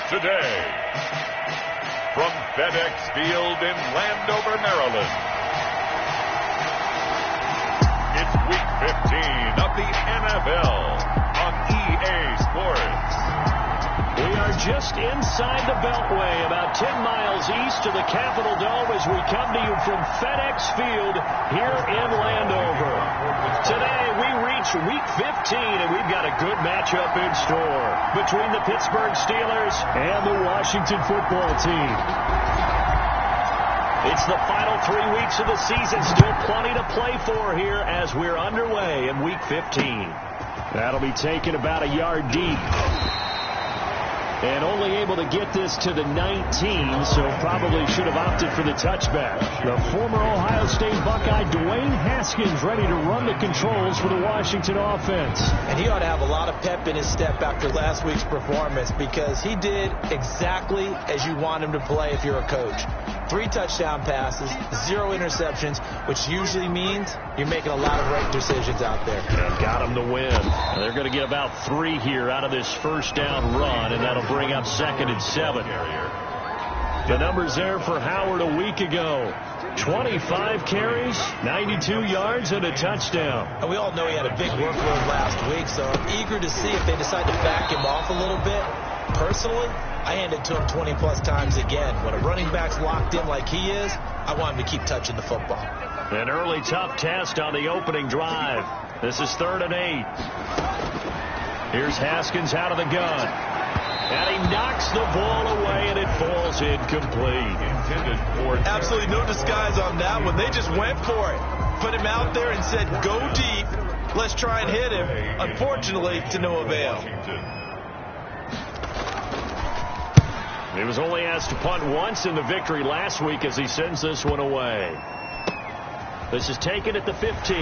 today. From FedEx Field in Landover, Maryland, it's Week 15 of the NFL on EA Sports. We are just inside the Beltway, about 10 miles east of the Capitol Dome as we come to you from FedEx Field here in Landover. Today we reach Week 15, and we've got a good matchup in store between the Pittsburgh Steelers and the Washington football team. It's the final 3 weeks of the season, still plenty to play for here as we're underway in Week 15. That'll be taken about a yard deep. And only able to get this to the 19, so probably should have opted for the touchback. The former Ohio State Buckeye, Dwayne Haskins, ready to run the controls for the Washington offense. And he ought to have a lot of pep in his step after last week's performance, because he did exactly as you want him to play if you're a coach. 3 touchdown passes, 0 interceptions, which usually means you're making a lot of right decisions out there. And got him to win. They're going to get about 3 here out of this first down run, and that'll bring up 2nd and 7. The numbers there for Howard a week ago. 25 carries, 92 yards, and a touchdown. And we all know he had a big workload last week, so I'm eager to see if they decide to back him off a little bit. Personally, I hand it to him 20-plus times again. When a running back's locked in like he is, I want him to keep touching the football. An early tough test on the opening drive. This is 3rd and 8. Here's Haskins out of the gun. And he knocks the ball away, and it falls incomplete. Intended for absolutely no disguise on that one. They just went for it. Put him out there and said, go deep. Let's try and hit him. Unfortunately, to no avail. He was only asked to punt once in the victory last week as he sends this one away. This is taken at the 15.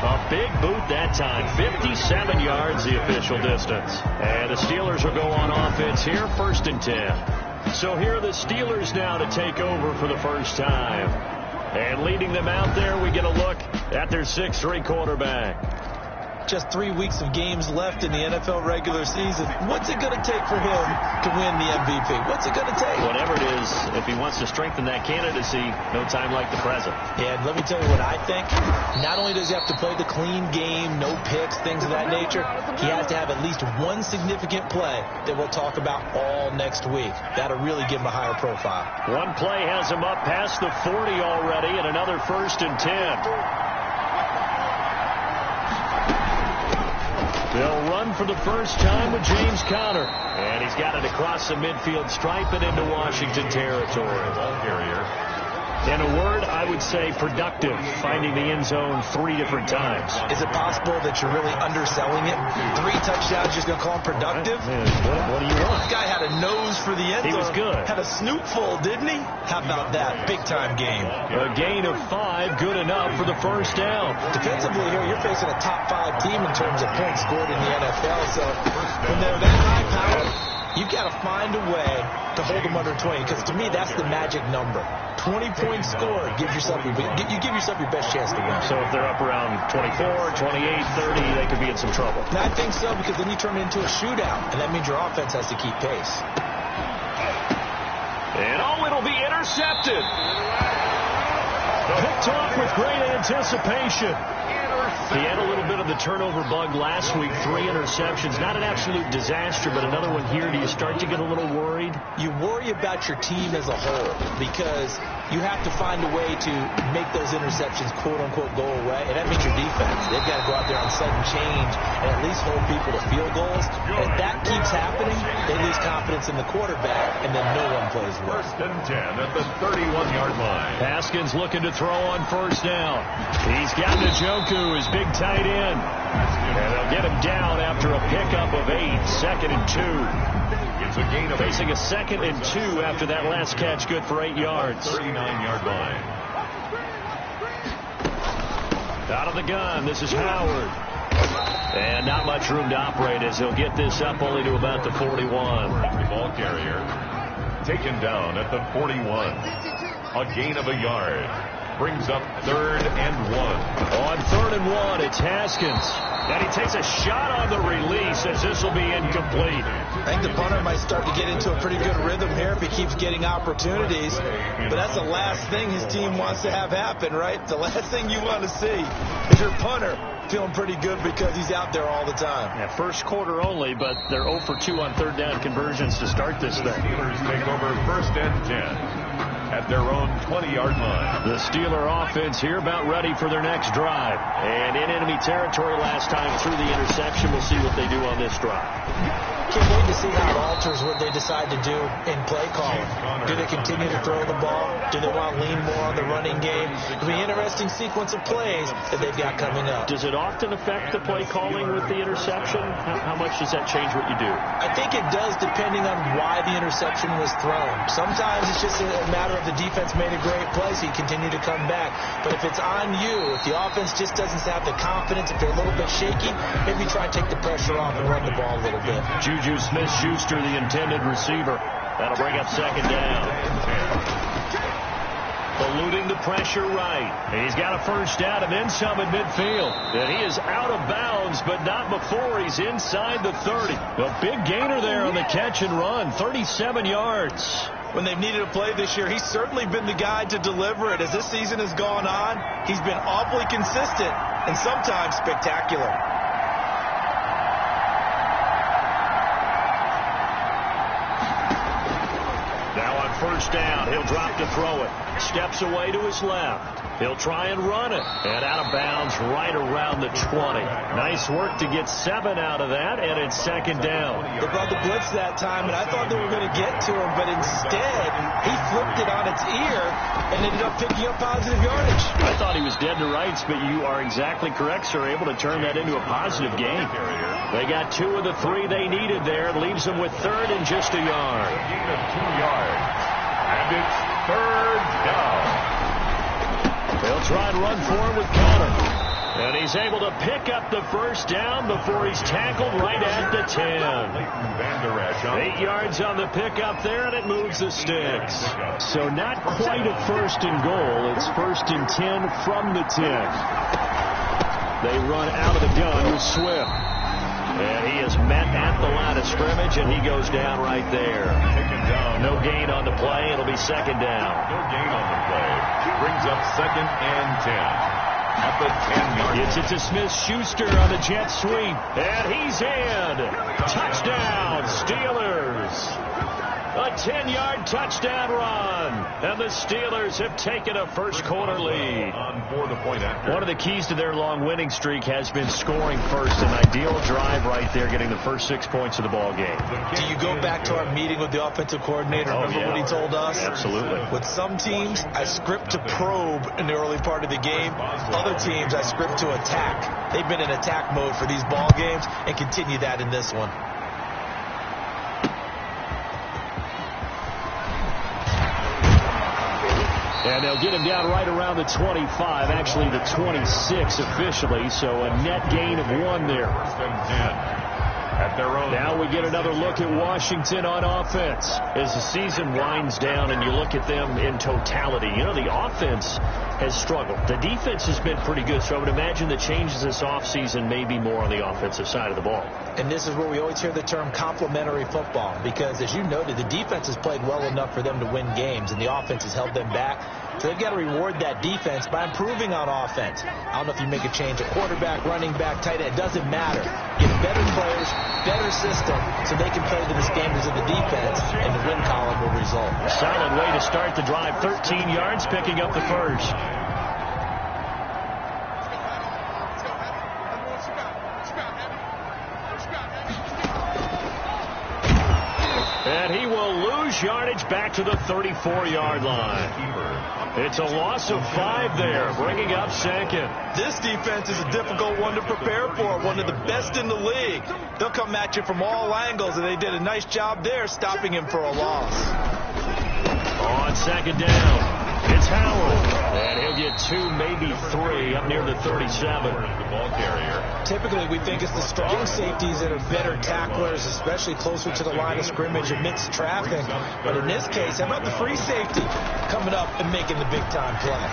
A big boot that time. 57 yards the official distance. And the Steelers will go on offense here, 1st and 10. So here are the Steelers now to take over for the first time. And leading them out there, we get a look at their 6'3" quarterback. Just 3 weeks of games left in the NFL regular season. What's it going to take for him to win the MVP? What's it going to take? Whatever it is, if he wants to strengthen that candidacy, no time like the present. And let me tell you what I think. Not only does he have to play the clean game, no picks, things of that nature, he has to have at least one significant play that we'll talk about all next week. That'll really give him a higher profile. One play has him up past the 40 already, and another 1st and 10. They'll run for the first time with James Conner. And he's got it across the midfield stripe and into Washington territory. Ball carrier. In a word, I would say productive, finding the end zone 3 different times. Is it possible that you're really underselling it? 3 touchdowns, just going to call him productive? What do you want? This guy had a nose for the end zone. He was good. Had a snootful, didn't he? How about that? Big-time game. A gain of 5, good enough for the first down. Defensively here, you're facing a top-5 team in terms of points scored in the NFL. So when they're that high-powered, you've got to find a way to hold them under 20, because to me, that's the magic number. 20 points scored, you give yourself your best chance to win. So if they're up around 24, 28, 30, they could be in some trouble. And I think so, because then you turn it into a shootout, and that means your offense has to keep pace. And it'll be intercepted. Picked off with great anticipation. He had a little bit of the turnover bug last week, 3 interceptions. Not an absolute disaster, but another one here. Do you start to get a little worried? You worry about your team as a whole, because you have to find a way to make those interceptions, quote-unquote, go away. And that means your defense. They've got to go out there on sudden change and at least hold people to field goals. And if that keeps happening, they lose confidence in the quarterback, and then no one plays well. 1st and 10 at the 31-yard line. Haskins looking to throw on first down. He's got Njoku, his big tight end. And they'll get him down after a pickup of 8, 2nd and 2. It's a gain of facing a 2nd and 2 after that last catch, good for 8 yards. 39-yard line. Out of the gun, this is Howard. And not much room to operate as he'll get this up only to about the 41. The ball carrier taken down at the 41. A gain of a yard. Brings up 3rd and 1. On 3rd and 1, it's Haskins. And he takes a shot on the release, as this will be incomplete. I think the punter might start to get into a pretty good rhythm here if he keeps getting opportunities. But that's the last thing his team wants to have happen, right? The last thing you want to see is your punter feeling pretty good because he's out there all the time. Yeah, first quarter only, but they're 0 for 2 on third down conversions to start this thing. Steelers take over 1st and 10 at their own 20-yard line. The Steeler offense here about ready for their next drive. And in enemy territory last time through the interception. We'll see what they do on this drive. Can't wait to see how it alters what they decide to do in play calling. Do they continue to throw the ball? Do they want to lean more on the running game? It'll be an interesting sequence of plays that they've got coming up. Does it often affect the play calling with the interception? How much does that change what you do? I think it does depending on why the interception was thrown. Sometimes it's just a matter of the defense made a great play, so you continue to come back. But if it's on you, if the offense just doesn't have the confidence, if they're a little bit shaky, maybe try to take the pressure off and run the ball a little bit. Juju Smith-Schuster, the intended receiver. That'll bring up 2nd down. Eluding the pressure right. He's got a 1st down and then some at midfield. And he is out of bounds, but not before he's inside the 30. A big gainer there on the catch and run, 37 yards. When they've needed a play this year, he's certainly been the guy to deliver it. As this season has gone on, he's been awfully consistent and sometimes spectacular. Now on 1st down, he'll drop to throw it. Steps away to his left. He'll try and run it. And out of bounds right around the 20. Nice work to get 7 out of that, and it's 2nd down. They brought the blitz that time, and I thought they were going to get to him, but instead, he flipped it on its ear and ended up picking up positive yardage. I thought he was dead to rights, but you are exactly correct, sir. Able to turn that into a positive gain. They got 2 of the 3 they needed there. Leaves them with 3rd and just a yard. A gain of 2 yards. And it's 3rd down. They'll try and run for him with Connor. And he's able to pick up the 1st down before he's tackled right at the 10. 8 yards on the pickup there, and it moves the sticks. So not quite a 1st and goal. It's 1st and 10 from the 10. They run out of the gun with Swift. And he is met at the line of scrimmage, and he goes down right there. No gain on the play. It'll be 2nd down. No gain on the play. Brings up 2nd and 10. At the 10-yard line. Gets it to Smith-Schuster on the jet sweep. And he's in. Touchdown, Steelers. A 10-yard touchdown run. And the Steelers have taken a 1st quarter lead. On for the point after. One of the keys to their long winning streak has been scoring first. An ideal drive right there, getting the first 6 points of the ball game. Do you go back to our meeting with the offensive coordinator? Remember what he told us? Absolutely. With some teams, I script to probe in the early part of the game. Other teams, I script to attack. They've been in attack mode for these ball games and continue that in this one. And they'll get him down right around the 25, actually the 26 officially, so a net gain of 1 there. 1st and 10. At their own. Now we get another look at Washington on offense. As the season winds down and you look at them in totality, you know, the offense has struggled. The defense has been pretty good, so I would imagine the changes this offseason may be more on the offensive side of the ball. And this is where we always hear the term complementary football, because as you noted, the defense has played well enough for them to win games, and the offense has held them back. So they've got to reward that defense by improving on offense. I don't know if you make a change at quarterback, running back, tight end. It doesn't matter. Get better players, better system, so they can play to the standards of the defense, and the win column will result. Solid way to start the drive. 13 yards, picking up the 1st. And he will lose yardage back to the 34-yard line. It's a loss of 5 there, bringing up 2nd. This defense is a difficult one to prepare for, one of the best in the league. They'll come at you from all angles, and they did a nice job there stopping him for a loss. On 2nd down, it's Howard. And he'll get 2, maybe 3, up near the 37. The ball carrier. Typically, we think it's the strong safeties that are better tacklers, especially closer to the line of scrimmage amidst traffic. But in this case, how about the free safety coming up and making the big-time play?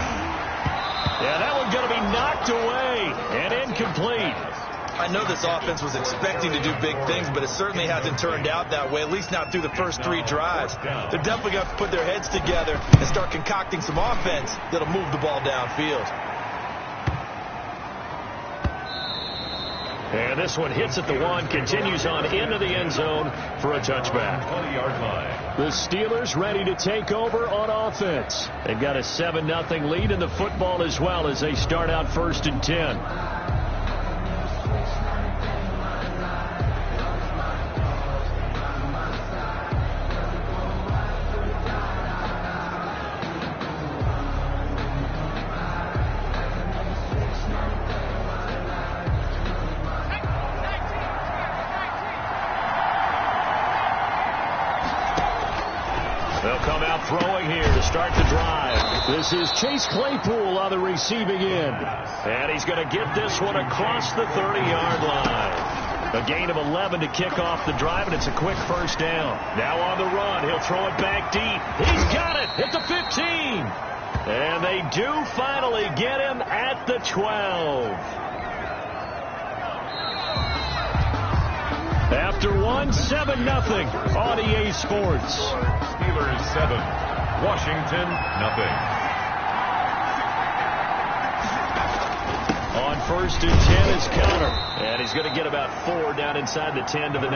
Yeah, that one's going to be knocked away and incomplete. I know this offense was expecting to do big things, but it certainly hasn't turned out that way, at least not through the first 3 drives. They're definitely going to have to put their heads together and start concocting some offense that'll move the ball downfield. And this one hits at the 1, continues on into the end zone for a touchback. 20-yard line. The Steelers ready to take over on offense. They've got a 7-0 lead in the football as well as they start out 1st and 10. They'll come out throwing here to start the drive. This is Chase Claypool on the receiving end. And he's going to get this one across the 30-yard line. A gain of 11 to kick off the drive, and it's a quick first down. Now on the run, he'll throw it back deep. He's got it at the 15. And they do finally get him at the 12. After 7-0 on EA Sports. Steelers 7, Washington 0. On 1st and 10 is Connor. And he's going to get about 4 down inside the 10 to the 9.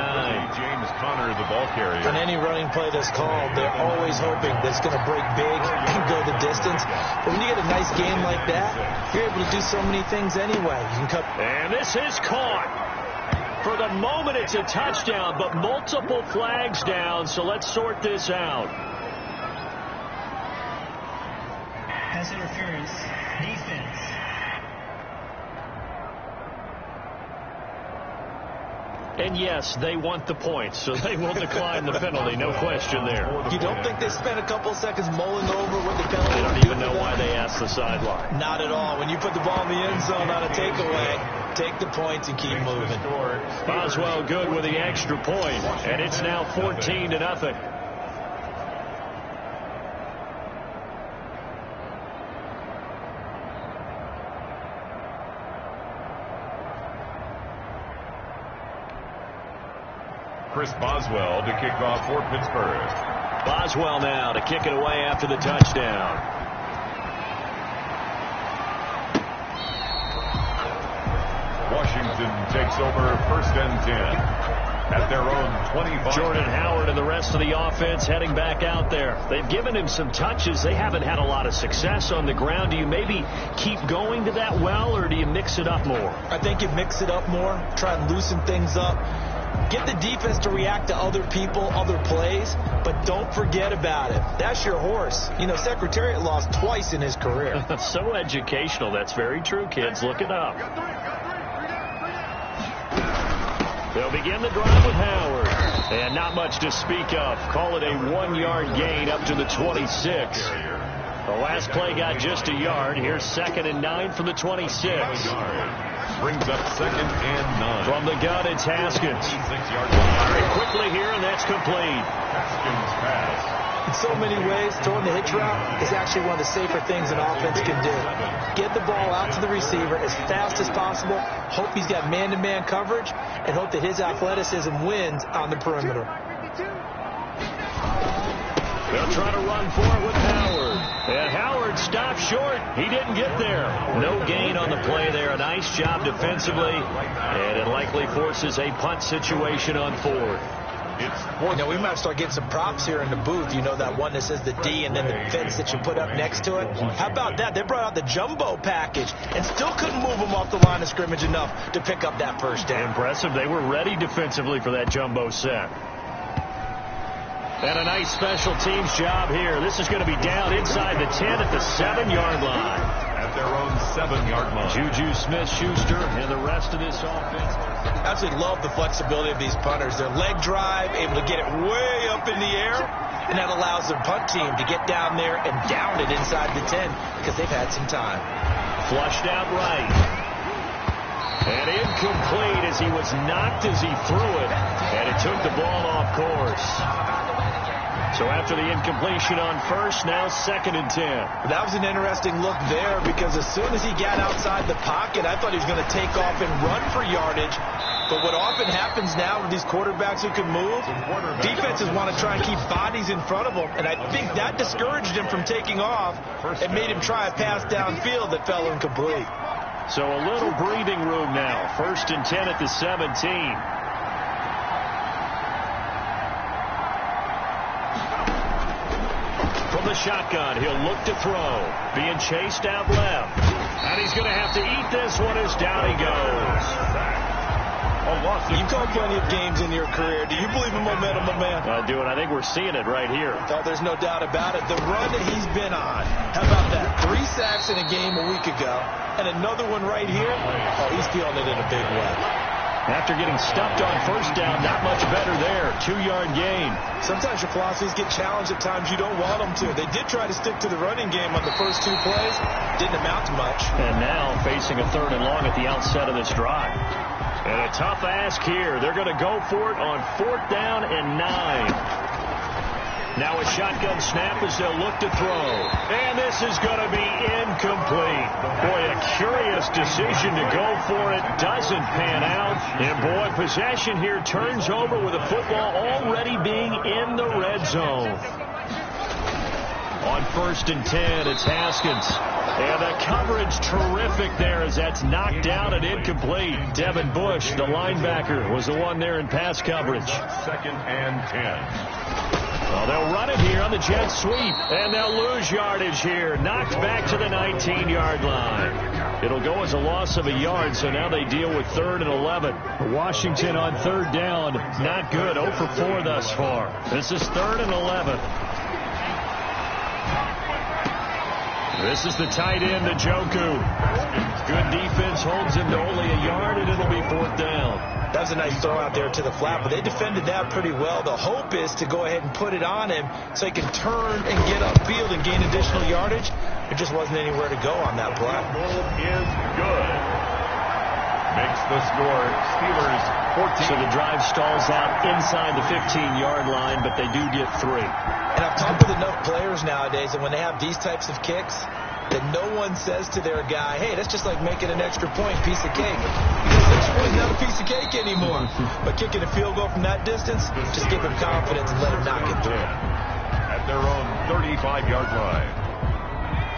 James Conner, the ball carrier. On any running play that's called, they're always hoping that it's going to break big and go the distance. But when you get a nice game like that, you're able to do so many things anyway. You can cut. And this is caught. For the moment, it's a touchdown, but multiple flags down, so let's sort this out. Pass interference, defense. And yes, they want the points, so they will decline the penalty, no question there. You don't think they spent a couple seconds mulling over what the penalty They don't even know why they asked the sideline. Not at all. When you put the ball in the end zone on a takeaway, take the points and keep moving. Boswell good with the extra point, and it's now 14-0. Chris Boswell to kick off for Pittsburgh. Boswell now to kick it away after the touchdown. Washington takes over 1st and 10 at their own 25. Jordan Howard and the rest of the offense heading back out there. They've given him some touches. They haven't had a lot of success on the ground. Do you maybe keep going to that well, or do you mix it up more? I think you mix it up more, try and loosen things up. Get the defense to react to other people, other plays, but don't forget about it. That's your horse. You know, Secretariat lost twice in his career. So educational. That's very true, kids. Look it up. They'll begin the drive with Howard. And not much to speak of. Call it a 1-yard gain up to the 26. The last play got just a yard. Here's 2nd and 9 from the 26. Brings up 2nd and 9. From the gun, it's Haskins. Very quickly here, and that's complete. Haskins pass. In so many ways, throwing the hitch route is actually one of the safer things an offense can do. Get the ball out to the receiver as fast as possible, hope he's got man-to-man coverage, and hope that his athleticism wins on the perimeter. They'll try to run for it with Howard. And Howard stopped short. He didn't get there. No gain on the play there. A nice job defensively. And it likely forces a punt situation on 4th. You know, we might start getting some props here in the booth. You know, that one that says the D and then the fence that you put up next to it. How about that? They brought out the jumbo package and still couldn't move them off the line of scrimmage enough to pick up that first down. Impressive. They were ready defensively for that jumbo set. And a nice special teams job here. This is going to be down inside the 10 at the 7-yard line. At their own 7-yard line. Juju Smith-Schuster and the rest of this offense. I absolutely love the flexibility of these punters. Their leg drive, able to get it way up in the air, and that allows their punt team to get down there and down it inside the 10 because they've had some time. Flushed out right. And incomplete as he was knocked as he threw it, and it took the ball off course. So after the incompletion on first, now 2nd and 10. That was an interesting look there because as soon as he got outside the pocket, I thought he was going to take off and run for yardage. But what often happens now with these quarterbacks who can move, defenses want to try and keep bodies in front of them. And I think that discouraged him from taking off and made him try a pass downfield that fell incomplete. So a little breathing room now. 1st and 10 at the 17. From the shotgun, he'll look to throw. Being chased out left. And he's going to have to eat this one as down he goes. You've called plenty of games in your career. Do you believe in momentum, my man? I do, and I think we're seeing it right here. Oh, there's no doubt about it. The run that he's been on. How about that? 3 sacks in a game a week ago, and another one right here. Oh, he's feeling it in a big way. After getting stuffed on first down, not much better there. 2-yard gain. Sometimes your philosophies get challenged at times you don't want them to. They did try to stick to the running game on the first 2 plays. Didn't amount to much. And now facing a 3rd and long at the outset of this drive. And a tough ask here. They're going to go for it on 4th down and 9. Now a shotgun snap as they'll look to throw. And this is going to be incomplete. Boy, a curious decision to go for it. Doesn't pan out. And boy, possession here turns over with the football already being in the red zone. On 1st and 10, it's Haskins. And the coverage terrific there as that's knocked down and incomplete. Devin Bush, the linebacker, was the one there in pass coverage. 2nd and 10. Well, they'll run it here on the jet sweep. And they'll lose yardage here. Knocked back to the 19-yard line. It'll go as a loss of a yard, so now they deal with 3rd and 11. Washington on 3rd down. Not good. 0 for 4 thus far. This is 3rd and 11. This is the tight end, Njoku. Good defense holds him to only a yard, and it'll be 4th down. That was a nice throw out there to the flat, but they defended that pretty well. The hope is to go ahead and put it on him so he can turn and get upfield and gain additional yardage. There just wasn't anywhere to go on that play. Is good. Makes the score Steelers 14. So the drive stalls out inside the 15-yard line, but they do get 3. And I've talked with enough players nowadays, and when they have these types of kicks, that no one says to their guy, hey, that's just like making an extra point, piece of cake. Because extra point is not a piece of cake anymore. But kicking a field goal from that distance, just give him confidence and let him knock it through. At their own 35-yard line.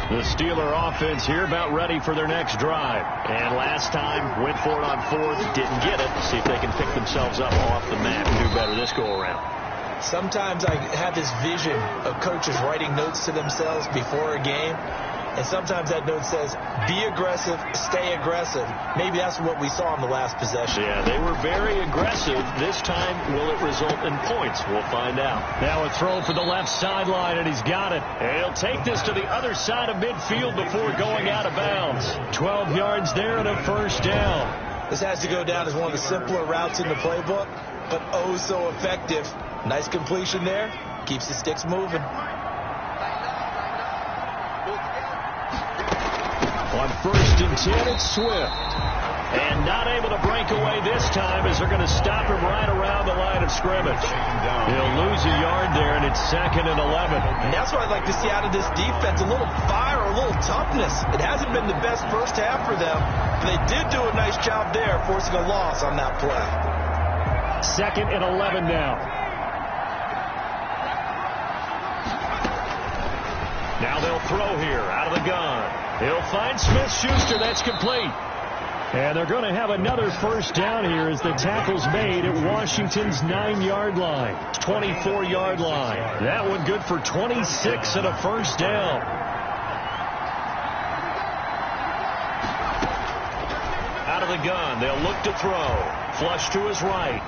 The Steeler offense here about ready for their next drive. And last time, went for it on 4th, didn't get it. See if they can pick themselves up off the mat and do better this go-around. Sometimes I have this vision of coaches writing notes to themselves before a game. And sometimes that note says, be aggressive, stay aggressive. Maybe that's what we saw in the last possession. Yeah, they were very aggressive. This time, will it result in points? We'll find out. Now a throw for the left sideline, and he's got it. And he'll take this to the other side of midfield before going out of bounds. 12 yards there and a 1st down. This has to go down as one of the simpler routes in the playbook, but oh so effective. Nice completion there. Keeps the sticks moving. On 1st and 10, it's Swift. And not able to break away this time as they're going to stop him right around the line of scrimmage. He'll lose a yard there, and it's 2nd and 11. And that's what I'd like to see out of this defense, a little fire, a little toughness. It hasn't been the best first half for them, but they did do a nice job there, forcing a loss on that play. 2nd and 11 now. Now they'll throw here out of the gun. He'll find Smith-Schuster. That's complete. And they're going to have another 1st down here as the tackle's made at Washington's 9-yard line, 24-yard line. That one good for 26 and a 1st down. Out of the gun, they'll look to throw. Flush to his right.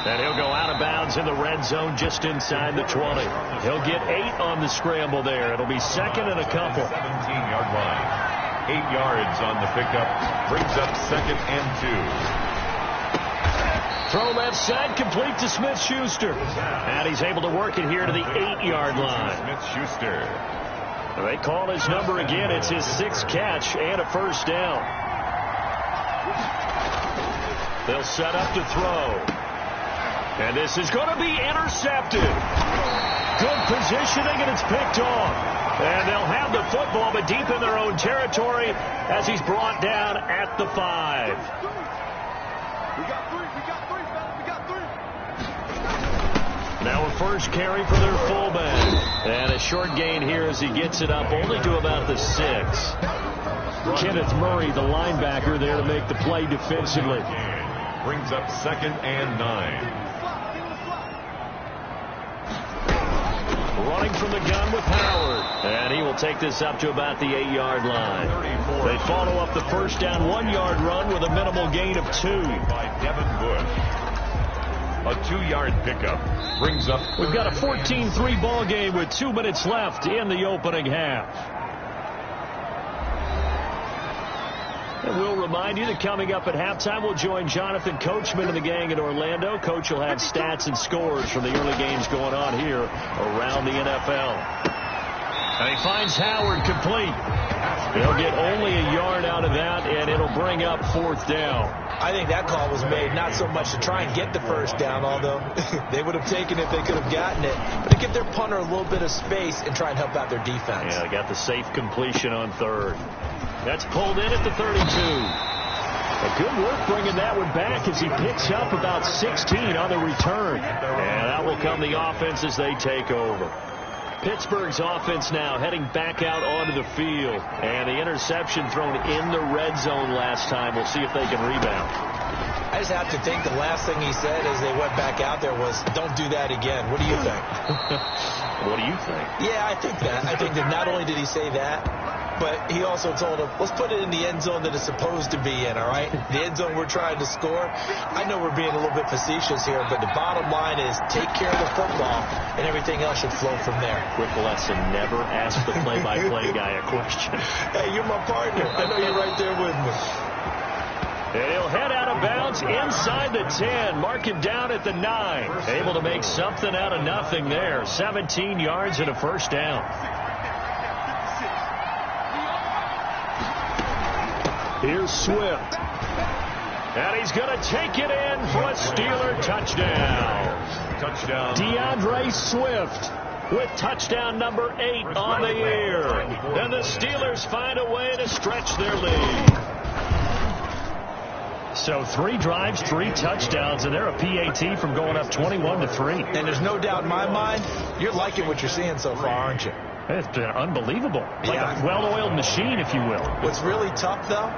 And he'll go out of bounds in the red zone just inside the 20. He'll get 8 on the scramble there. It'll be 2nd and a couple. 17-yard line. 8 yards on the pickup. Brings up 2nd and 2. Throw left side, complete to Smith-Schuster. And he's able to work it here to the 8-yard line. Smith-Schuster. They call his number again. It's his 6th catch and a 1st down. They'll set up to throw. And this is going to be intercepted. Good positioning, and it's picked off. And they'll have the football, but deep in their own territory as he's brought down at the 5. We got three, fella. We got three. Now a first carry for their fullback. And a short gain here as he gets it up only to about the 6. Kenneth Murray, the linebacker, there to make the play defensively. Brings up 2nd and 9. Running from the gun with Howard. And he will take this up to about the 8-yard line. They follow up the first down 1-yard run with a minimal gain of 2. By Devin Bush. A 2-yard pickup brings up. We've got a 14-3 ball game with 2 minutes left in the opening half. And we'll remind you that coming up at halftime, we'll join Jonathan Coachman and the gang in Orlando. Coach will have stats and scores from the early games going on here around the NFL. And he finds Howard complete. They'll get only a yard out of that, and it'll bring up 4th down. I think that call was made not so much to try and get the first down, although they would have taken it if they could have gotten it, but to give their punter a little bit of space and try and help out their defense. Yeah, they got the safe completion on 3rd. That's pulled in at the 32. A good work bringing that one back as he picks up about 16 on the return. And that will come the offense as they take over. Pittsburgh's offense now heading back out onto the field. And the interception thrown in the red zone last time. We'll see if they can rebound. I just have to think the last thing he said as they went back out there was, don't do that again. What do you think? What do you think? Yeah, I think that. I think that not only did he say that, but he also told him, let's put it in the end zone that it's supposed to be in, all right? The end zone we're trying to score. I know we're being a little bit facetious here, but the bottom line is take care of the football, and everything else should flow from there. Quick lesson, never ask the play-by-play guy a question. Hey, you're my partner. I know you're right there with me. And he'll head out of bounds inside the 10. Mark him down at the 9. Able to make something out of nothing there. 17 yards and a first down. Here's Swift. And he's going to take it in for a Steeler touchdown. Touchdown. DeAndre Swift with touchdown number 8 on the year. And the Steelers find a way to stretch their lead. So 3 drives, 3 touchdowns, and they're a PAT from going up 21-3. And there's no doubt in my mind, you're liking what you're seeing so far, aren't you? It's been unbelievable. Like a well-oiled machine, if you will. What's really tough, though,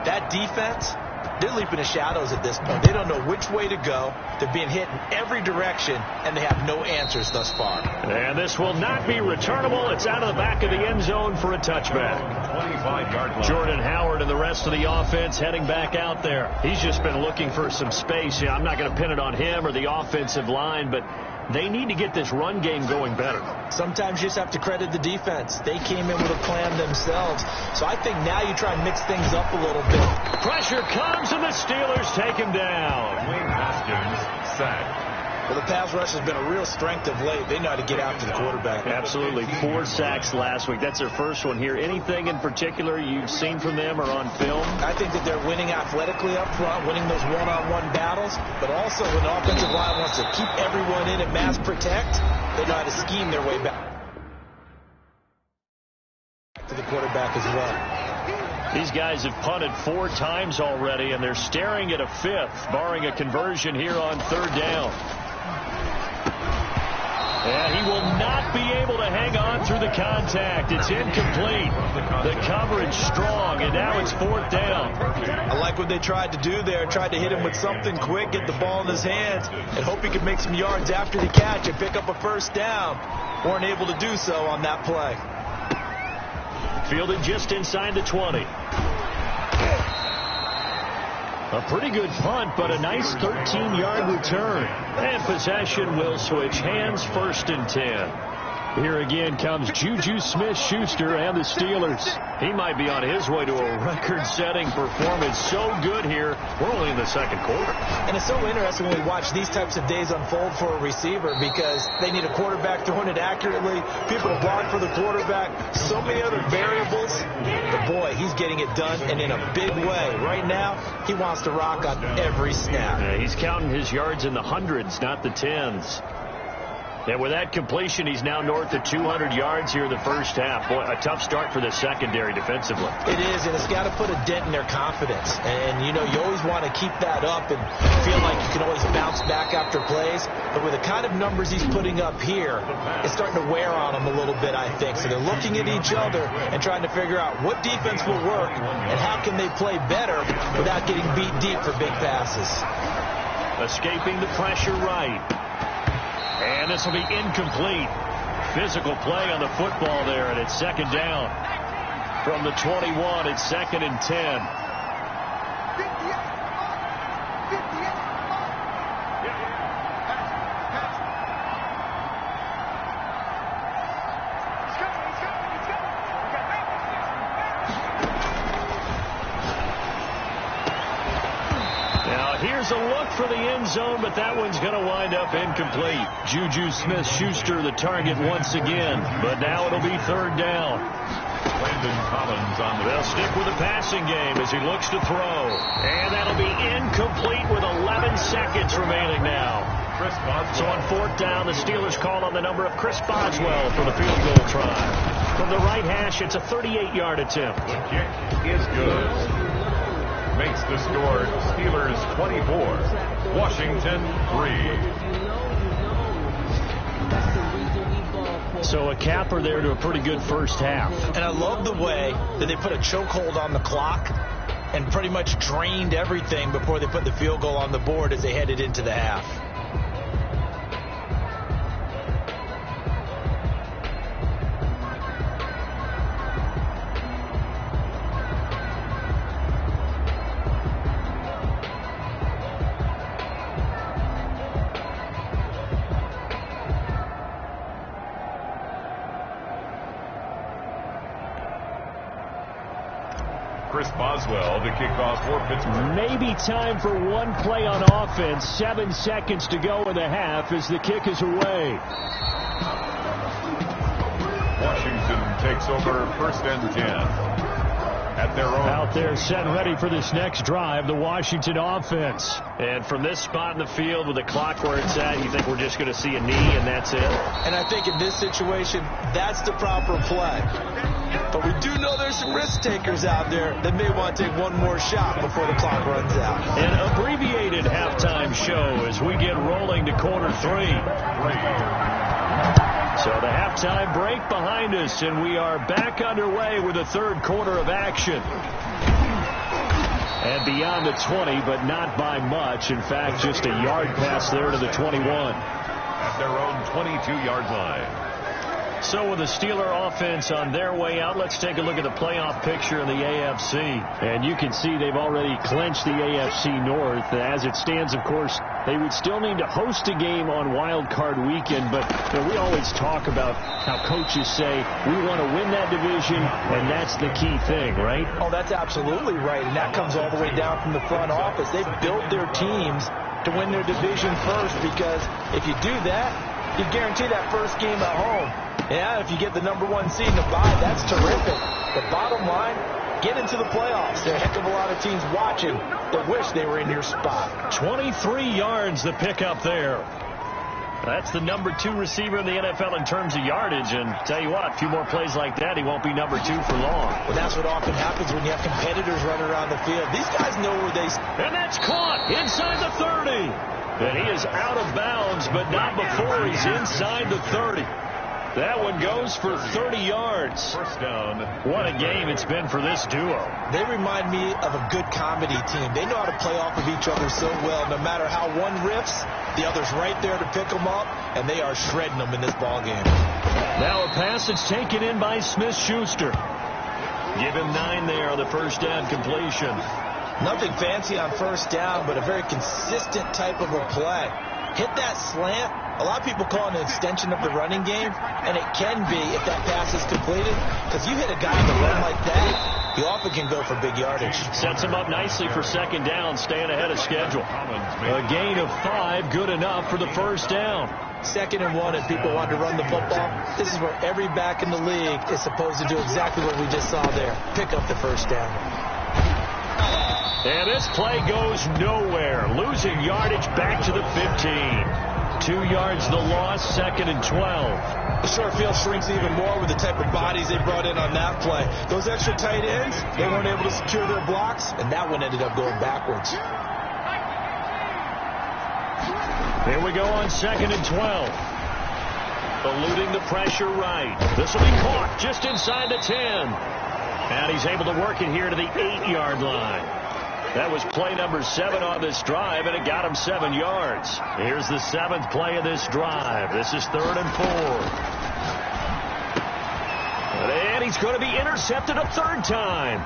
that defense, they're leaping the shadows at this point. They don't know which way to go. They're being hit in every direction, and they have no answers thus far. And this will not be returnable. It's out of the back of the end zone for a touchback. 25-yard line. Jordan Howard and the rest of the offense heading back out there. He's just been looking for some space. Yeah, I'm not going to pin it on him or the offensive line, but they need to get this run game going better. Sometimes you just have to credit the defense. They came in with a plan themselves. So I think now you try and mix things up a little bit. Pressure comes, and the Steelers take him down. Wayne Haskins sacked. Well, the pass rush has been a real strength of late. They know how to get after the quarterback. Absolutely. 4 sacks last week. That's their first one here. Anything in particular you've seen from them or on film? I think that they're winning athletically up front, winning those one-on-one battles, but also when the offensive line wants to keep everyone in and mass protect, they know how to scheme their way back to the quarterback as well. These guys have punted 4 times already, and they're staring at a 5th, barring a conversion here on 3rd down. And he will not be able to hang on through the contact. It's incomplete. The coverage strong, and now it's 4th down. I like what they tried to do there. Tried to hit him with something quick, get the ball in his hands, and hope he could make some yards after the catch and pick up a first down. Weren't able to do so on that play. Fielded just inside the 20. A pretty good punt, but a nice 13-yard return. And possession will switch hands, 1st and 10. Here again comes Juju Smith-Schuster and the Steelers. He might be on his way to a record-setting performance. So good here. We're only in the second quarter. And it's so interesting when we watch these types of days unfold for a receiver because they need a quarterback throwing it accurately, people to block for the quarterback, so many other variables. But, boy, he's getting it done and in a big way. Right now, he wants to rock on every snap. Yeah, he's counting his yards in the hundreds, not the tens. And with that completion, he's now north of 200 yards here in the first half. Boy, a tough start for the secondary defensively. It is, and it's got to put a dent in their confidence. And, you know, you always want to keep that up and feel like you can always bounce back after plays. But with the kind of numbers he's putting up here, it's starting to wear on them a little bit, I think. So they're looking at each other and trying to figure out what defense will work and how can they play better without getting beat deep for big passes. Escaping the pressure right. And this will be incomplete. Physical play on the football there, and it's second down. From the 21, it's 2nd and 10. Here's a look for the end zone, but that one's going to wind up incomplete. Juju Smith-Schuster the target once again, but now it'll be 3rd down. Landon Collins on the... They'll stick with the passing game as he looks to throw. And that'll be incomplete with 11 seconds remaining now. Chris Boswell. So on 4th down, the Steelers call on the number of Chris Boswell for the field goal try. From the right hash, it's a 38-yard attempt. The kick is good. Makes the score Steelers 24, Washington 3. So a capper there to a pretty good first half. And I love the way that they put a chokehold on the clock and pretty much drained everything before they put the field goal on the board as they headed into the half. Chris Boswell, the kickoff for Pittsburgh. Maybe time for one play on offense. 7 seconds to go in the half as the kick is away. Washington takes over 1st and 10. At their own. Out there set ready for this next drive, the Washington offense. And from this spot in the field with the clock where it's at, you think we're just going to see a knee and that's it? And I think in this situation, that's the proper play. But we do know there's some risk takers out there that may want to take one more shot before the clock runs out. An abbreviated halftime show as we get rolling to quarter 3. So the halftime break behind us, and we are back underway with the 3rd quarter of action. And beyond the 20, but not by much. In fact, just a yard pass there to the 21. At their own 22-yard line. So with the Steeler offense on their way out, let's take a look at the playoff picture in the AFC. And you can see they've already clinched the AFC North. As it stands, of course, they would still need to host a game on Wild Card Weekend. But you know, we always talk about how coaches say we want to win that division, and that's the key thing, right? Oh, that's absolutely right. And that comes all the way down from the front office. They've built their teams to win their division first, because if you do that, you guarantee that first game at home. Yeah, if you get the number 1 seed in the bye, that's terrific. But bottom line, get into the playoffs. There are a heck of a lot of teams watching that wish they were in your spot. 23 yards the pickup there. That's the number 2 receiver in the NFL in terms of yardage. And tell you what, a few more plays like that, he won't be number 2 for long. Well, that's what often happens when you have competitors running around the field. These guys know where they... And that's caught inside the 30. And he is out of bounds, but not before he's inside the 30. That one goes for 30 yards. First down. What a game it's been for this duo. They remind me of a good comedy team. They know how to play off of each other so well. No matter how one riffs, the other's right there to pick them up, and they are shredding them in this ballgame. Now a pass that's taken in by Smith-Schuster. Give him 9 there on the first down completion. Nothing fancy on first down, but a very consistent type of a play. hit that slant. A lot of people call it an extension of the running game, and it can be if that pass is completed, because you hit a guy on the run like that, he often can go for big yardage. Sets him up nicely for second down, staying ahead of schedule. A gain of 5, good enough for the first down. 2nd and 1, and people want to run the football. This is where every back in the league is supposed to do exactly what we just saw there. Pick up the first down. And this play goes nowhere. Losing yardage back to the 15. 2 yards the loss, 2nd and 12. The short field shrinks even more with the type of bodies they brought in on that play. Those extra tight ends, they weren't able to secure their blocks, and that one ended up going backwards. Here we go on 2nd and 12. Eluding the pressure right. This will be caught just inside the 10. And he's able to work it here to the 8-yard line. That was play number 7 on this drive, and it got him 7 yards. Here's the 7th play of this drive. This is 3rd and 4. And he's going to be intercepted a 3rd time.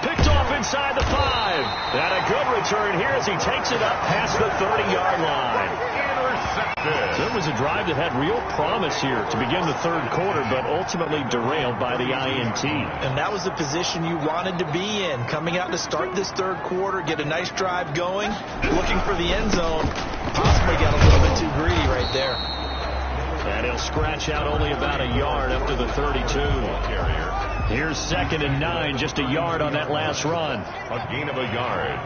Picked off inside the 5. And a good return here as he takes it up past the 30-yard line. Intercepted. It was a drive that had real promise here to begin the 3rd quarter, but ultimately derailed by the INT. And that was the position you wanted to be in. Coming out to start this 3rd quarter, get a nice drive going, looking for the end zone. Possibly got a little bit too greedy right there. And he'll scratch out only about a yard up to the 32. Here's 2nd and 9, just a yard on that last run. A gain of a yard.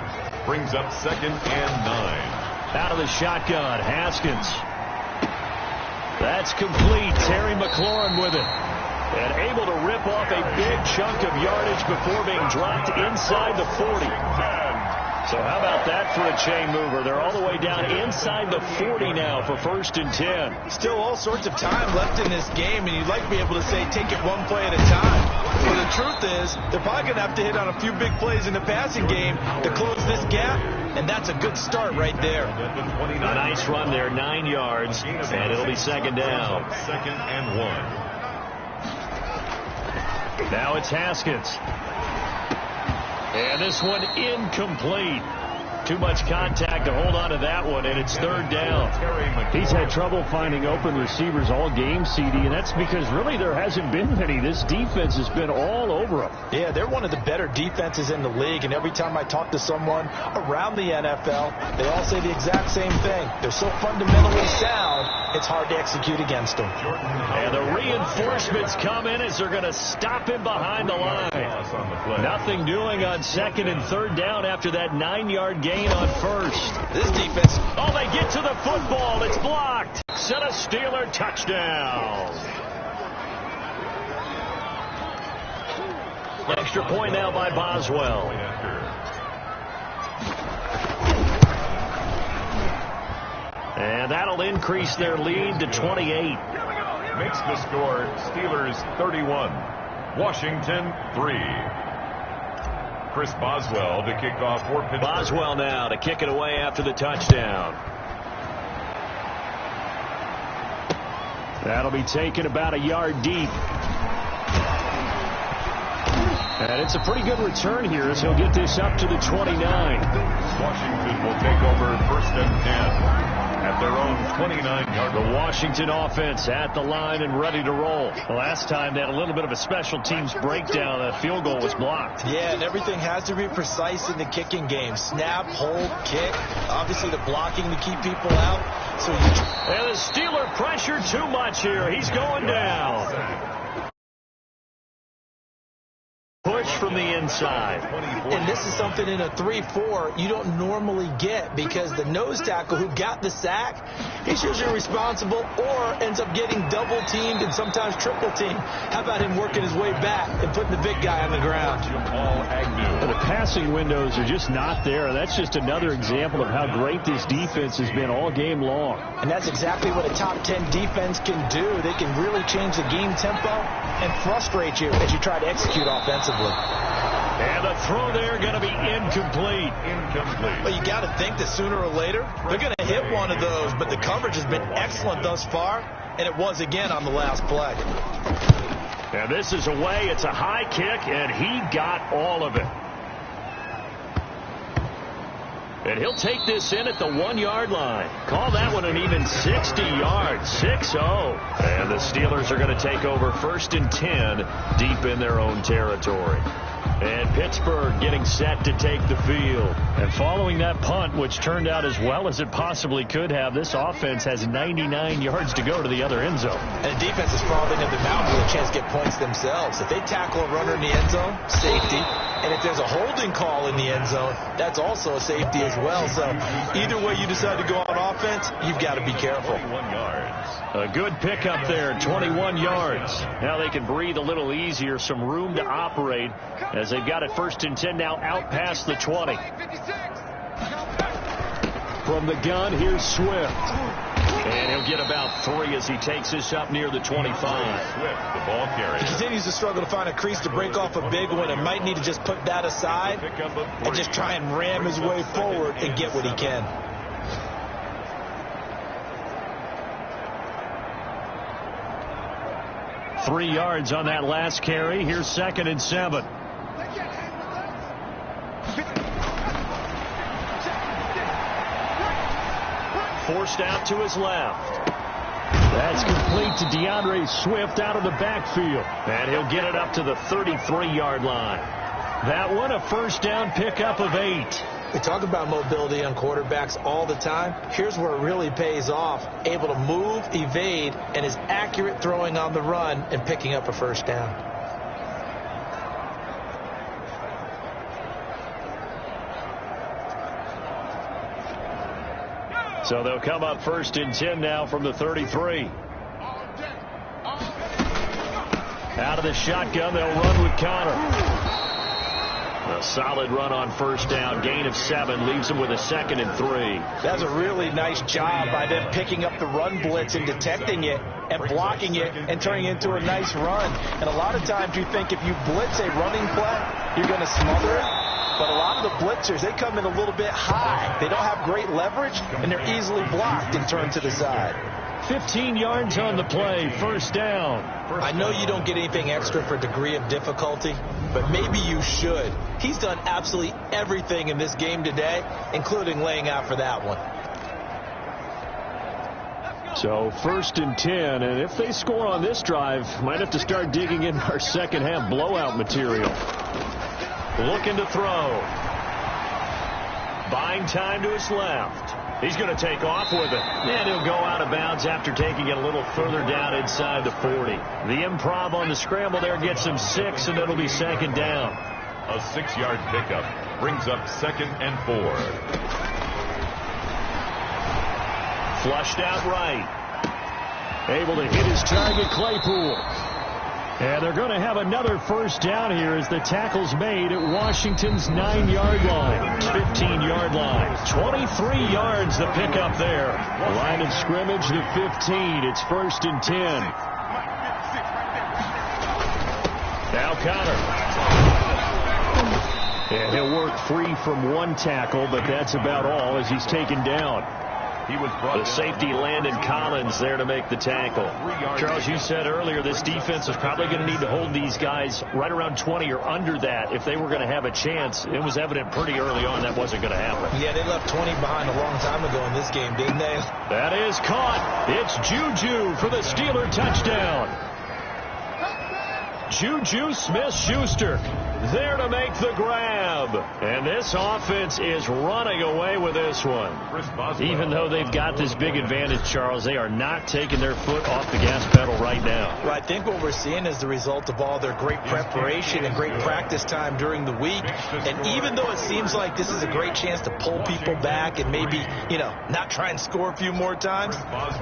Brings up 2nd and 9. Out of the shotgun, Haskins. That's complete. Terry McLaurin with it. And able to rip off a big chunk of yardage before being dropped inside the 40. So how about that for a chain mover? They're all the way down inside the 40 now for 1st and 10. Still all sorts of time left in this game, and you'd like to be able to say take it one play at a time. But the truth is, they're probably going to have to hit on a few big plays in the passing game to close this gap, and that's a good start right there. A nice run there, 9 yards, and it'll be 2nd down. 2nd and 1. Now it's Haskins. And this one incomplete. Too much contact to hold on to that one, and it's 3rd down. He's had trouble finding open receivers all game, CD, and that's because really there hasn't been many. This defense has been all over him. Yeah, they're one of the better defenses in the league, and every time I talk to someone around the NFL, they all say the exact same thing. They're so fundamentally sound, it's hard to execute against them. And the reinforcements come in as they're going to stop him behind the line. Nothing doing on 2nd and 3rd down after that 9-yard gain on 1st. This defense. Oh, they get to the football. It's blocked. Set a Steeler touchdown. Extra point now by Boswell. And that'll increase their lead to 28. Makes the score Steelers 31, Washington 3. Chris Boswell to kick off for Pittsburgh. Boswell now to kick it away after the touchdown. That'll be taken about a yard deep. And it's a pretty good return here as he'll get this up to the 29. Washington will take over 1st and 10. At their own 29-yard. The Washington offense at the line and ready to roll. The last time they had a little bit of a special teams breakdown. That field goal was blocked. Yeah, and everything has to be precise in the kicking game. Snap, hold, kick. Obviously the blocking to keep people out. And the Steeler pressure too much here. He's going down. Push from the inside. And this is something in a 3-4 you don't normally get, because the nose tackle who got the sack, he's usually responsible or ends up getting double teamed and sometimes triple teamed. How about him working his way back and putting the big guy on the ground? But the passing windows are just not there. That's just another example of how great this defense has been all game long. And that's exactly what a top 10 defense can do. They can really change the game tempo and frustrate you as you try to execute offensively. And the throw there going to be incomplete. Well, you got to think that sooner or later they're going to hit one of those, but the coverage has been excellent thus far, and it was again on the last play. And this is away. It's a high kick, and he got all of it. And he'll take this in at the 1-yard line. Call that one an even 60 yards, 6-0. And the Steelers are going to take over 1st and 10 deep in their own territory. And Pittsburgh getting set to take the field. And following that punt, which turned out as well as it possibly could have, this offense has 99 yards to go to the other end zone. And the defense is frothing at the mouth with a chance to get points themselves. If they tackle a runner in the end zone, safety. And if there's a holding call in the end zone, that's also a safety as well. So either way you decide to go on offense, you've got to be careful. 21 yards. A good pickup there, 21 yards. Now they can breathe a little easier, some room to operate as they've got it 1st and 10 now out past the 20. From the gun, here's Swift. And he'll get about 3 as he takes this up near the 25. Swift, the ball carrier. He continues to struggle to find a crease to break off a big one and might need to just put that aside and just try and ram his way forward and get what he can. Three yards on that last carry. Here's 2nd and 7. Forced out to his left. That's complete to DeAndre Swift out of the backfield. And he'll get it up to the 33-yard line. That one a 1st down pickup of 8. We talk about mobility on quarterbacks all the time. Here's where it really pays off. Able to move, evade, and is accurate throwing on the run and picking up a 1st down. So they'll come up 1st and 10 now from the 33. Out of the shotgun, they'll run with Connor. A solid run on 1st down. Gain of 7 leaves them with a 2nd and 3. That's a really nice job by them picking up the run blitz and detecting it and blocking it and turning it into a nice run. And a lot of times you think if you blitz a running play, you're going to smother it. But a lot of the blitzers, they come in a little bit high. They don't have great leverage, and they're easily blocked and turned to the side. 15 yards on the play, 1st down. I know you don't get anything extra for degree of difficulty, but maybe you should. He's done absolutely everything in this game today, including laying out for that one. So 1st and 10, and if they score on this drive, might have to start digging in our second half blowout material. Looking to throw. Buying time to his left. He's going to take off with it. And he'll go out of bounds after taking it a little further down inside the 40. The improv on the scramble there gets him 6, and it'll be 2nd down. A 6-yard pickup brings up 2nd and 4. Flushed out right. Able to hit his target, Claypool. And they're going to have another 1st down here as the tackle's made at Washington's 9-yard line, 15-yard line. 23 yards the pickup there. Line of scrimmage, the 15. It's 1st and 10. Now Connor. And he'll work free from one tackle, but that's about all as he's taken down. He was brought the safety, Landon Collins, there to make the tackle. Charles, you said earlier this defense is probably going to need to hold these guys right around 20 or under that if they were going to have a chance. It was evident pretty early on that wasn't going to happen. Yeah, they left 20 behind a long time ago in this game, didn't they? That is caught. It's Juju for the Steeler touchdown. Juju Smith-Schuster there to make the grab. And this offense is running away with this one. Even though they've got this big advantage, Charles, they are not taking their foot off the gas pedal right now. Well, I think what we're seeing is the result of all their great preparation and great practice time during the week. And even though it seems like this is a great chance to pull people back and maybe, not try and score a few more times,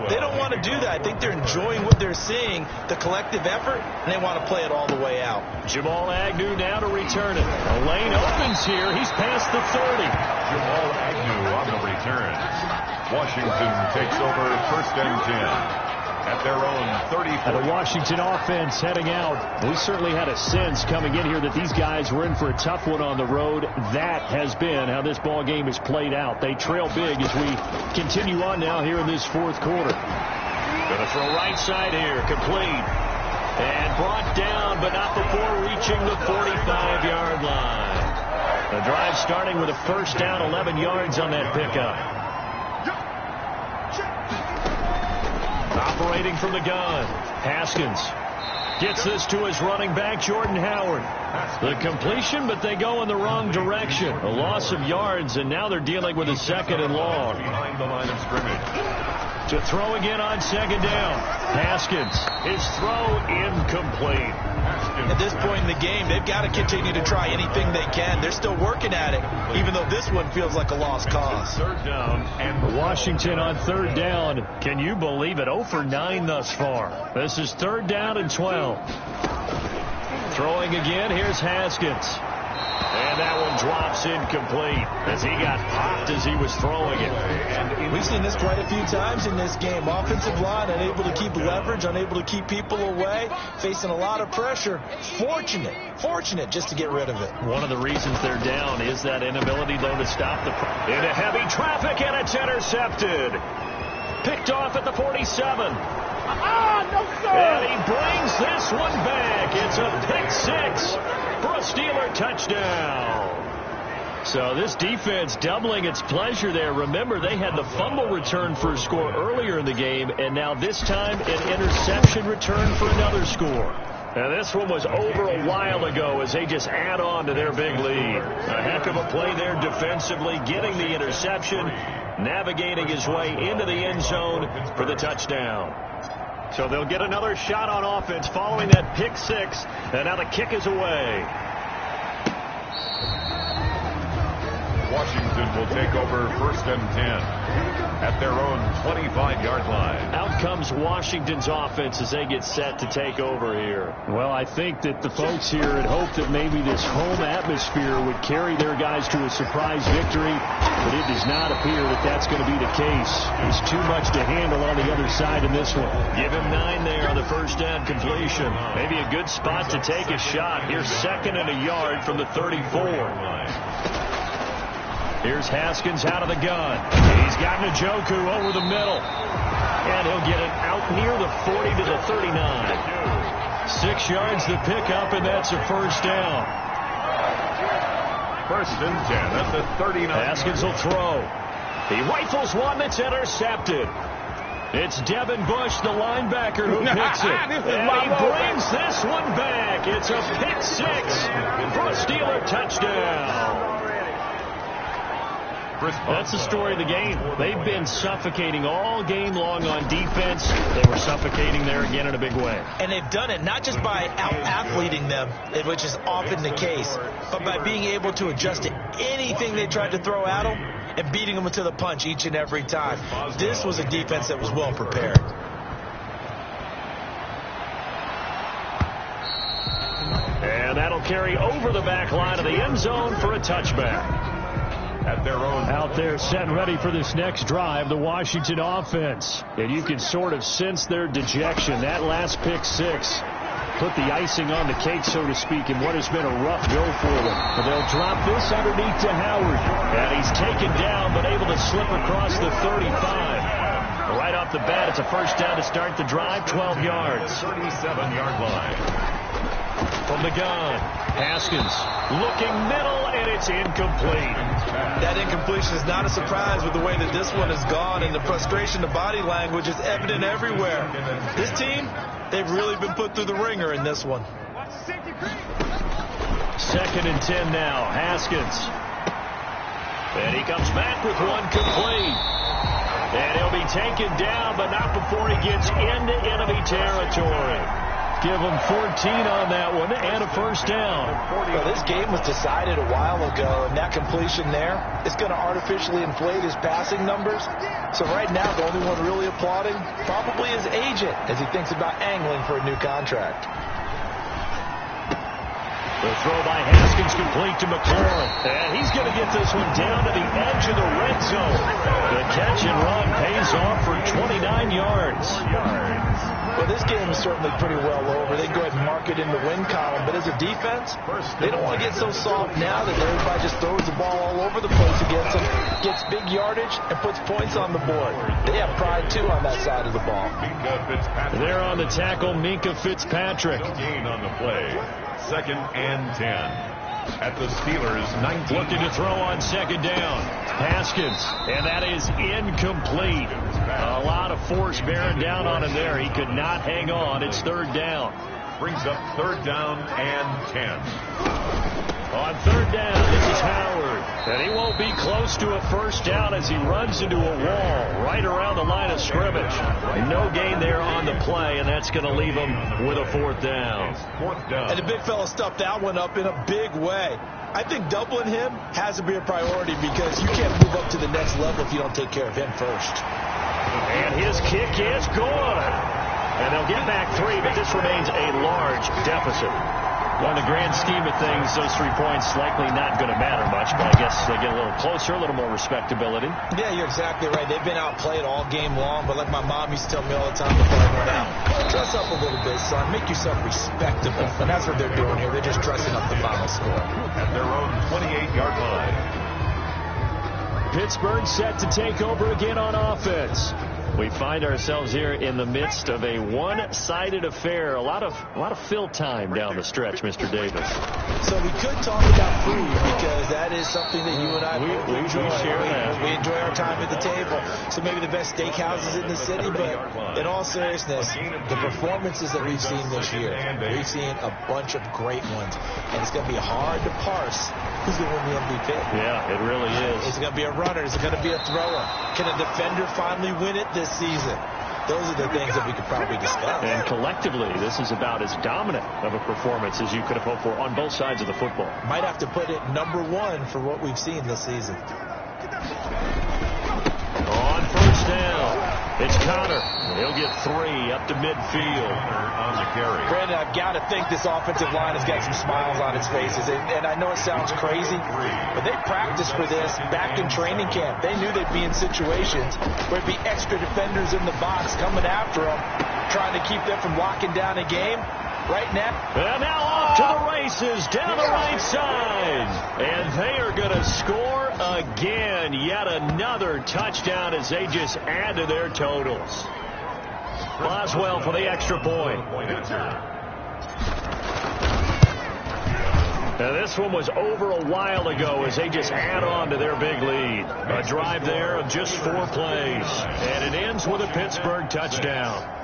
they don't want to do that. I think they're enjoying what they're seeing, the collective effort, and they want to play it all the way out. Jamal Agnew now to return it. A lane opens here. He's past the 30. Jamal Agnew on the return. Washington takes over 1st and 10 at their own 34. The Washington offense heading out. We certainly had a sense coming in here that these guys were in for a tough one on the road. That has been how this ball game is played out. They trail big as we continue on now here in this 4th quarter. Going to throw right side here. Complete. And brought down, but not before reaching the 45-yard line. The drive starting with a first down, 11 yards on that pickup. Operating from the gun, Haskins gets this to his running back, Jordan Howard. The completion, but they go in the wrong direction. A loss of yards, and now they're dealing with a second and long. Behind the line of scrimmage. To throw again on second down. Haskins, his throw incomplete. At this point in the game, they've got to continue to try anything they can. They're still working at it, even though this one feels like a lost cause. Third down and Washington on third down. Can you believe it? 0 for 9 thus far. This is third down and 12. Throwing again, here's Haskins. And that one drops incomplete as he got popped as he was throwing it. We've seen this quite a few times in this game. Offensive line unable to keep leverage, unable to keep people away, facing a lot of pressure. Fortunate just to get rid of it. One of the reasons they're down is that inability, though, to stop the into heavy traffic, and it's intercepted. Picked off at the 47. No, sir. And he brings this one back. It's a pick six for a Steeler touchdown. So this defense doubling its pleasure there. Remember, they had the fumble return for a score earlier in the game, and now this time an interception return for another score. And this one was over a while ago as they just add on to their big lead. A heck of a play there defensively, getting the interception, navigating his way into the end zone for the touchdown. So they'll get another shot on offense following that pick six, and now the kick is away. Washington will take over first and 10 at their own 25-yard line. Out comes Washington's offense as they get set to take over here. Well, I think that the folks here had hoped that maybe this home atmosphere would carry their guys to a surprise victory, but it does not appear that that's going to be the case. There's too much to handle on the other side in this one. Give him 9 there on the first down completion. Maybe a good spot to take a shot. Here's second and a yard from the 34. Here's Haskins out of the gun. He's got Njoku over the middle. And he'll get it out near the 40 to the 39. 6 yards to pick up, and that's a first down. First and 10 at the 39. Haskins will throw. He rifles one that's intercepted. It's Devin Bush, the linebacker, who picks it. And he brings this one back. It's a pick six for a Steeler touchdown. That's the story of the game. They've been suffocating all game long on defense. They were suffocating there again in a big way. And they've done it not just by out-athleting them, which is often the case, but by being able to adjust to anything they tried to throw at them and beating them to the punch each and every time. This was a defense that was well prepared. And that'll carry over the back line of the end zone for a touchback. At their own. Out there set and ready for this next drive, the Washington offense. And you can sort of sense their dejection. That last pick six put the icing on the cake, so to speak, in what has been a rough go for them. But they'll drop this underneath to Howard. And he's taken down, but able to slip across the 35. Right off the bat, it's a first down to start the drive, 12 yards. 37-yard line. From the gun, Haskins looking middle, and it's incomplete. That incompletion is not a surprise with the way that this one has gone, and the frustration, the body language is evident everywhere. This team, they've really been put through the ringer in this one. Second and 10 now, Haskins. And he comes back with one complete. And he'll be taken down, but not before he gets into enemy territory. Give him 14 on that one and a first down. Well, this game was decided a while ago, and that completion there is going to artificially inflate his passing numbers. So right now, the only one really applauding probably his agent as he thinks about angling for a new contract. The throw by Haskins complete to McLaurin. And he's going to get this one down to the edge of the red zone. The catch and run pays off for 29 yards. Well, this game is certainly pretty well over. They can go ahead and mark it in the win column. But as a defense, they don't want to get so soft now that everybody just throws the ball all over the place against them, gets big yardage, and puts points on the board. They have pride, too, on that side of the ball. There on the tackle, Minkah Fitzpatrick. Gain on the play. Second and 10. at the Steelers' 19. Looking to throw on second down. Haskins, and that is incomplete. A lot of force bearing down on him there. He could not hang on. It's third down. Brings up third down and 10. On third down, this is Howard. And he won't be close to a first down as he runs into a wall right around the line of scrimmage. No gain there on the play, and that's going to leave him with a fourth down. And the big fella stuffed that one up in a big way. I think doubling him has to be a priority because you can't move up to the next level if you don't take care of him first. And his kick is good. And they'll get back 3, but this remains a large deficit. Well, in the grand scheme of things, those 3 points likely not going to matter much, but I guess they get a little closer, a little more respectability. Yeah, you're exactly right. They've been outplayed all game long, but like my mom used to tell me all the time before I went out, dress up a little bit, son. Make yourself respectable. And that's what they're doing here. They're just dressing up the final score. At their own 28-yard line. Pittsburgh set to take over again on offense. We find ourselves here in the midst of a one-sided affair. A lot of fill time down the stretch, Mr. Davis. So we could talk about food because that is something that you and I we enjoy. share that. We enjoy our time at the table. So maybe the best steakhouses in the city, but in all seriousness, the performances that we've seen this year, we've seen a bunch of great ones, and it's going to be hard to parse who's going to win the MVP. Yeah, it really is. Is it going to be a runner? Is it going to be a thrower? Can a defender finally win it this season? Those are the things that we could probably discuss. And collectively, this is about as dominant of a performance as you could have hoped for on both sides of the football. Might have to put it #1 for what we've seen this season. On first down, it's Connor. He'll get 3 up to midfield. On the carry. Brandon, I've got to think this offensive line has got some smiles on its faces. And I know it sounds crazy, but they practiced for this back in training camp. They knew they'd be in situations where it'd be extra defenders in the box coming after them, trying to keep them from locking down a game. Right now. And now off to the races down the right side. And they are going to score again. Yet another touchdown as they just add to their totals. Boswell for the extra point. Now this one was over a while ago as they just add on to their big lead. A drive there of just 4 plays. And it ends with a Pittsburgh touchdown.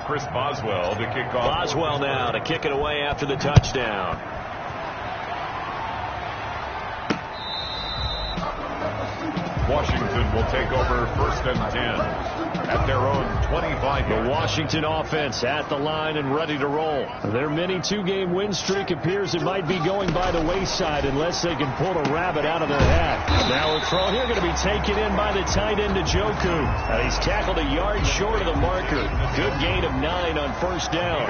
Chris Boswell to kick off. Boswell now to kick it away after the touchdown. Washington will take over first and 10 at their own 25. The Washington offense at the line and ready to roll. Their mini 2-game win streak appears it might be going by the wayside unless they can pull a rabbit out of their hat. Now a throw here going to be taken in by the tight end Njoku. And he's tackled a yard short of the marker. Good gain of 9 on first down.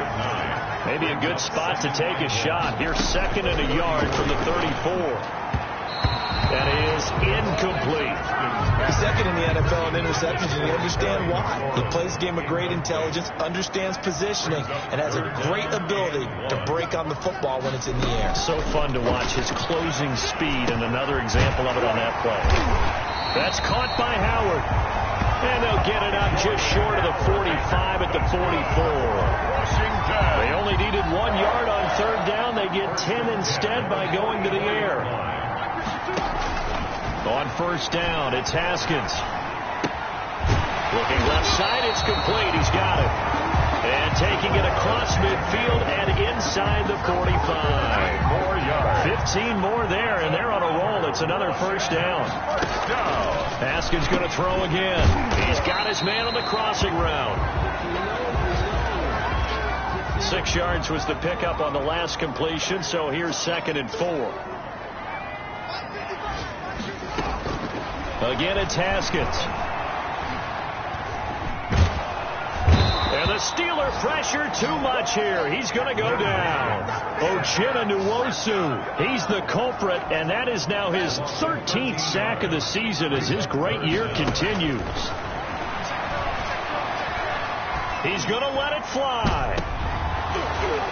Maybe a good spot to take a shot. Here's 2nd and a yard from the 34. That is incomplete. He's 2nd in the NFL in interceptions, and you understand why. He plays a game of great intelligence, understands positioning, and has a great ability to break on the football when it's in the air. So fun to watch his closing speed, and another example of it on that play. That's caught by Howard. And they'll get it up just short of the 45 at the 44. They only needed 1 yard on third down. They get 10 instead by going to the air. On first down, it's Haskins. Looking left side, it's complete. He's got it. And taking it across midfield and inside the 45. 4 yards. 15 more there, and they're on a roll. It's another first down. Haskins going to throw again. He's got his man on the crossing route. 6 yards was the pickup on the last completion, so here's 2nd and 4. Again, it's Haskins. And the Steeler pressure too much here. He's going to go down. Uchenna Nwosu, he's the culprit, and that is now his 13th sack of the season as his great year continues. He's going to let it fly.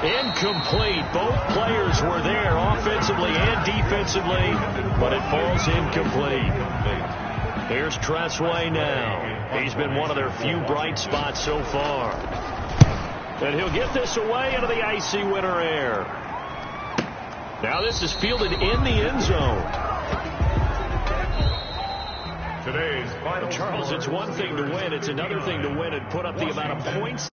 Incomplete. Both players were there offensively and defensively, but it falls incomplete. Here's Tressway now. He's been one of their few bright spots so far. And he'll get this away into the icy winter air. Now this is fielded in the end zone. Today's final Charles, it's one thing to win. It's another thing to win and put up the amount of points